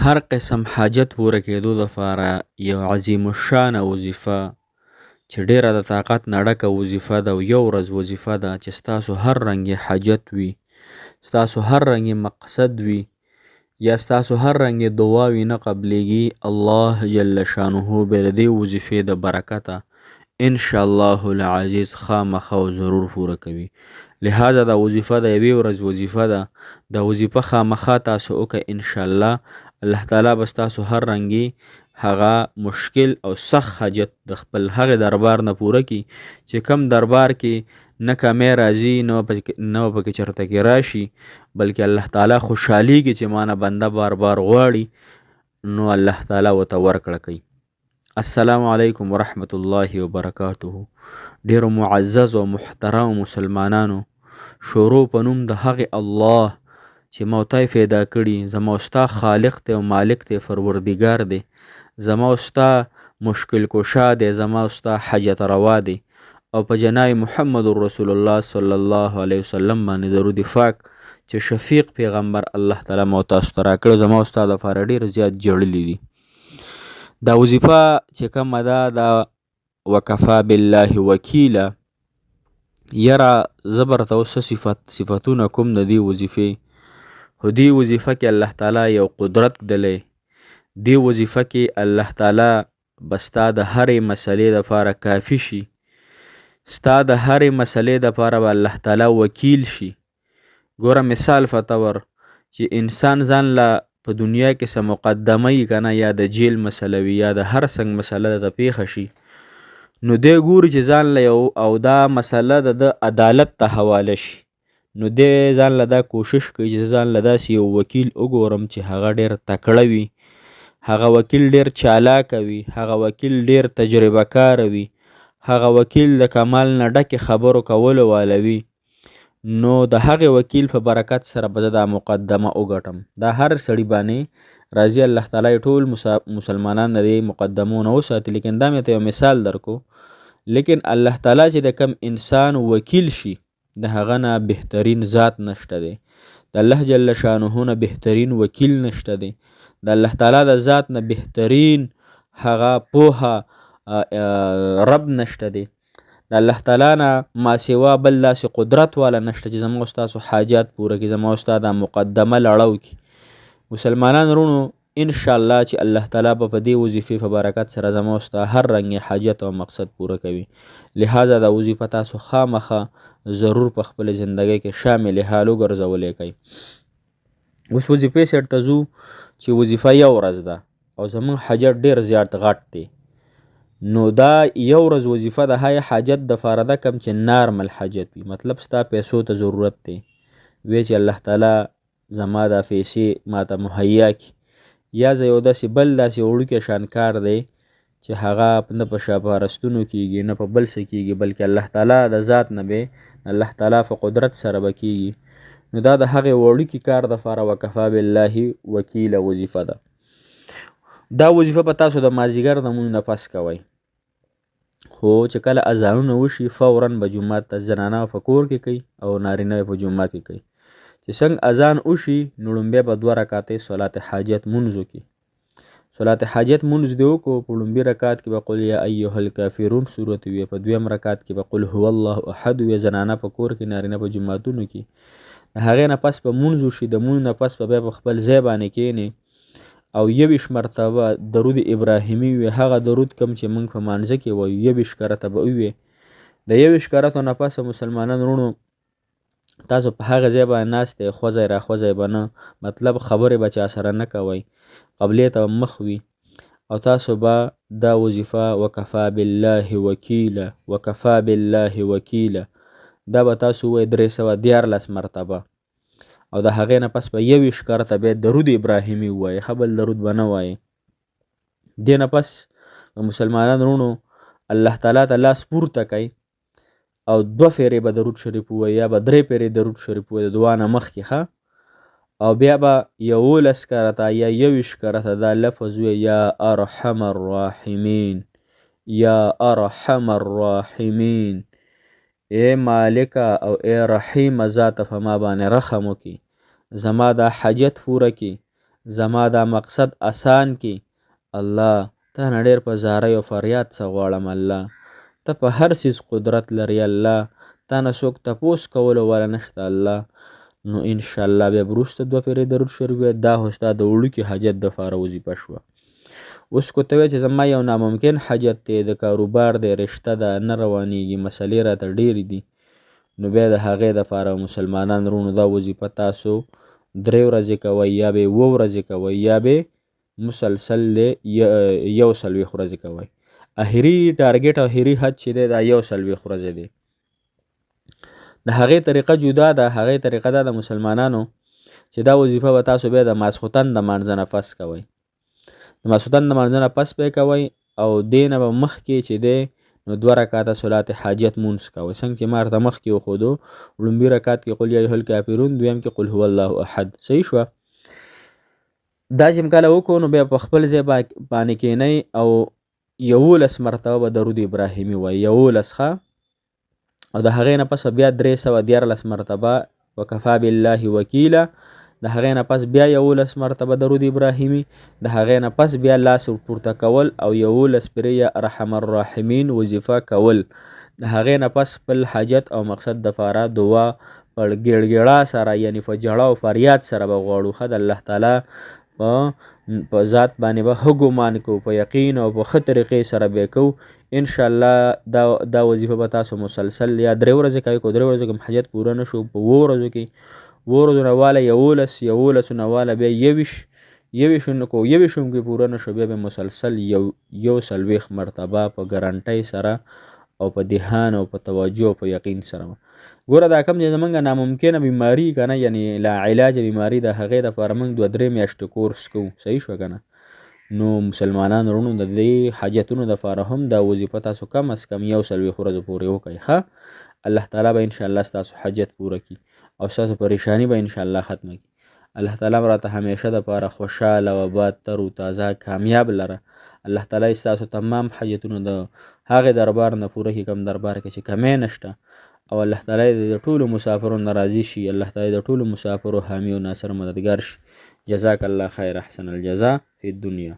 هر قسم حاجت پوره کېدو دپاره یو عظیم الشانه وظیفه چې ډیره د طاقت نه ډکه وظیفه ده او یو ورځ وظیفه ده چې ستاسو هر رنګې حاجت وي، ستاسو هر رنګې مقصد وي، یا ستاسو هر رنګې دعاوې نه قبلیږي، الله جل شانه به د دې وظیفې د برکته انشاءالله العزیز خامخا او ضرور پوره کوي. لہذا دا وظیفه د یوې ورځ وظیفه ده، دا وظیفه خامخا تاسو وکړئ انشاءالله الله تعالی به ستاسو هر رنګې هغه مشکل او سخت حاجت د خپل هغې دربار نه پوره کړي چې کم دربار کې نه کمی راځي نه به پکې چېرته کې راشي، بلکې الله تعالی خوشحالیږي چې مانه بنده بار بار غواړي، نو الله تعالی ورته ورکړه کوي. السلام علیکم ورحمت الله وبرکاته. ډیرو معزز او محترم مسلمانانو، شروع په نوم د هغې الله چې موتی پیدا کړي، زما او ستا خالق دی او مالک دی، پروردګار دی، زما او ستا مشکل کشا دی، زما او ستا حاجت روا دی، او په جناب محمد رسول الله صلی الله علیه وسلم باندې درود پاک چې شفیق پیغمبر الله تعالی مو تاسو ته راکړی، زما او ستا دپاره ډېر زیات جړلي دي. دا وظیفه چې کومه ده دا وکفا بالله وکیله. یره زه به درته اوس صفتونه کوم د دې وظیفې، خو دې وظیفه کې الله تعالی یو قدرت دلی، دې وظیفه کې الله تعالی به ستا د هرې مسلې دپاره کافي شي، ستا د هرې مسلې دپاره به الله تعالی وکیل شي. ګوره مثال په طور چې انسان ځان له په دنیا کې څه مقدمه یي که نه، یا د جیل مسله وي یا د هر څنګ مسله درته پیښه شي، نو دی ګوري چې ځان له یو او دا مسله د عدالت ته حواله شي، نو دی ځان له دا کوشش کوي چې ځان له داسې یو وکیل وګورم چې هغه ډېر تکړه وي، هغه وکیل ډېر چالاکه وي، هغه وکیل ډېر تجربه کاره وي، هغه وکیل د کمال نه ډکې خبرو کولو واله وي، نو د هغې وکیل په برکت سره به زه دا مقدمه وګټم. دا هر سړي باندې راځي، الله تعالی ټول مسلمانان د دې مقدمو نه وساتي، لیکن دا مې ته یو مثال درکو. لیکن الله تعالی چې د کم انسان وکیل شي د هغه نه بهترین ذات نشته دی، د الله جل شانه نه بهترین وکیل نشته دی، د الله تعالی د ذات نه بهترین هغه پوهه رب نشته دی، د الله تعالی نه ما سوا بل داسې قدرت والا نشته چې زما او ستاسو حاجات پوره کړي، زما او ستا دا مقدمه لړو کړي. مسلمانان وروڼو، انشاءالله چې الله تعالی به په دې وظیفې په برکت سره زما او ستا هر رنګې حاجت او مقصد پوره کوي. لہذا دا وظیفه تاسو خامخا ضرور په خپل زندګۍ کې شامل حال وګرځولی کوي. اوس وظیفې سیټ ته ځو چې وظیفه یو ورځ ده او زموږ حاجت ډېر زیات غټ دی، نو دا یو ورځ وظیفه د هغې حاجت دپاره ده کوم چې نارمل حاجت وي، مطلب ستا پیسو ته ضرورت دی، وی چې الله تعالی زما دا پیسې ماته مهیا کړي، یا زه یو داسې بل داسې وړوکی شان کار دی چې هغه نه په شاپارستونو کېږي نه په بل څه کېږي، بلکې الله تعالی د ذات نه به الله تعالی په قدرت سره به کېږي، نو دا د هغې وړوکي کار دپاره وکفا بالله وکیله وظیفه ده. دا وظیفه به تاسو د مازدیګر د لمونځ نه پس کوئ، خو چې کله اذانونه وشي فوراً به جومات ته زنانه په کور کې کوي او نارینه په جومات کې کوي. چې څنګه اذان وشي نو لومبی به 2 رکعتې صلات حاجت مونځ وکړي. صلات حاجت مونځ دې وکړو، په لومبي رکعت کې به قل یا ایها الکافرون صورت وي، په 2م رکعت کې به قل هو الله احد وي، زنانه په کور کې نارینه په جوماتونو کې. د هغې نه پس به مونځ وشي، د مونځ نه پس به بیا په خپل ځای باندې کښېنې او 21 مرتبه درود ابراهیمي وي، هغه درود کم چې موږ په مانځه کې وایو 21 کرته به ووایې. د 21 کرتو نه پسه مسلمانان وروڼو تاسو په هغه ځای باندې ناست دی، خوځئ را خوځئ به نه، مطلب خبرې به چا سره نه کوئ، قبلې ته مخ وي، او تاسو به دا وظیفه وکفا بالله وکیله وکفا بالله وکیله دا به تاسو ووایئ 314 مرتبه، او د هغې نه پس به 21 کرته بیا درود ابراهیمي ووایئ، ښه بل درود به نه وایئ. دې نه پس مسلمانان وروڼو الله تعالی ته لاس پورته کوئ او 2 پیرې به درود شریف ووایئ یا به 3 پیرې درود شریف ووایئ د دعا نه مخکې، ښه، او بیا به 11 کرته یا 21 کرته دا لفظ ووایئ یا ارحم الراحمین یا ارحم الراحمین، ای مالکه او ای رحیم ذاته په ما باندې رحم وکړي، زما دا حاجت پوره کړي، زما دا مقصد اسان کی الله. تا نه ډېر په زارۍ او فریاد څه غواړم الله. ته په هر څیز قدرت لري الله. تا نه څوک تپوس کولو والا نشته الله. نو انشاءالله بیا به وروسته 2 پېرې درود شریف وایه. دا خو ستا د وړوکي حاجت دپاره وظیفه شوه. اوس کو ته وایې چې زما یو ناممکن حاجت دی، د کاروبار دی، رشته ده، نه روانېږي، مسلې راته ډېرې دي، نو بیا د هغې دپاره مسلمانان وروڼو دا وظیفه تاسو 3 ورځې کوئ یا به 7 ورځې کوئ یا به مسلسل دی 41 ورځې کوئ. اخري ټارګټ او اخري حد چې دی دا 41 ورځې دی. د هغې طریقه جدا ده. هغې طریقه دا د مسلمانانو چې دا وظیفه به تاسو بیا د ماسخوتن د مانځه نه پس کوئ. د ماسخوتن د مانځه نه پس به یې کوئ او دې نه به مخکې چې دی نو 2 رکعاته صلات حاجت مونځ کوئ. څنګه چې ما ورته مخکې وښودو، لومړي رکعت کې قل یا ایها الکافرون، دویم کې قل هو الله احد. صحیح شوه. دا چې کله وکړو نو بیا په خپل ځای باندې کښېنئ او 11 مرتبه به درود ابراهیمي وایي. 11 ښه. او د هغې نه پس بیا 314 مرتبه وکفا بالله وکیله. د هغې نه پس بیا 11 مرتبه درود ابراهیمي. د هغې نه پس بیا لاس پورته کول او 11 پرې یا ارحم الراحمین وظیفه کول. د هغې نه پس خپل حاجت او مقصد دپاره دعا په ګړګړا سره یعنی په جړا او فریاد سره به غواړو. ښه د الله تعالی په ذات باندې به ښه ګمان کوو، په یقین او په ښه طریقې سره به یې کوو. انشاءالله دا وظیفه به تاسو مسلسل یا 3 ورځې کوئ. که 3 ورځو کې حاجت پوره نه شو، په 7 ورځو کې 7 ورځو نه واله 11 نه واله بیا 21 نو که 21 کې پوره نه شو بیا به مسلسل 41 مرتبه په ګارانټۍ سره او په دهان او په توجه او په یقین سره. ګوره دا کم چې زمونږ ناممکنه بیماري که نه یعنی لا علاج بیماري د هغې دپاره موږ 2-3 میاشتې کورس کوو. صحیح شوه که نه. نو مسلمانان وروڼو د دې حاجتونو دپاره هم دا وظیفه تاسو کم از کم 41 ورځو پورې وکړئ. ښه. الله تعالی به انشاءالله ستاسو حاجت پوره کړي او ستاسو پریشانی به انشاءالله ختمه کړي. الله تعالی راته همیشه دپاره خوشحاله و آباد تر و تازه کامیاب لره. الله تعالی ستاسو تمام حاجتونو د هغې دربار نه پوره کړي کوم دربار کې چې کمی نشته. او الله تعالی د ټولو مسافرو نه راضي شي. الله تعالی د ټولو مسافرو حامی او ناصر مددگار شي. جزاک الله خیر، احسن الجزاء فی الدنیا.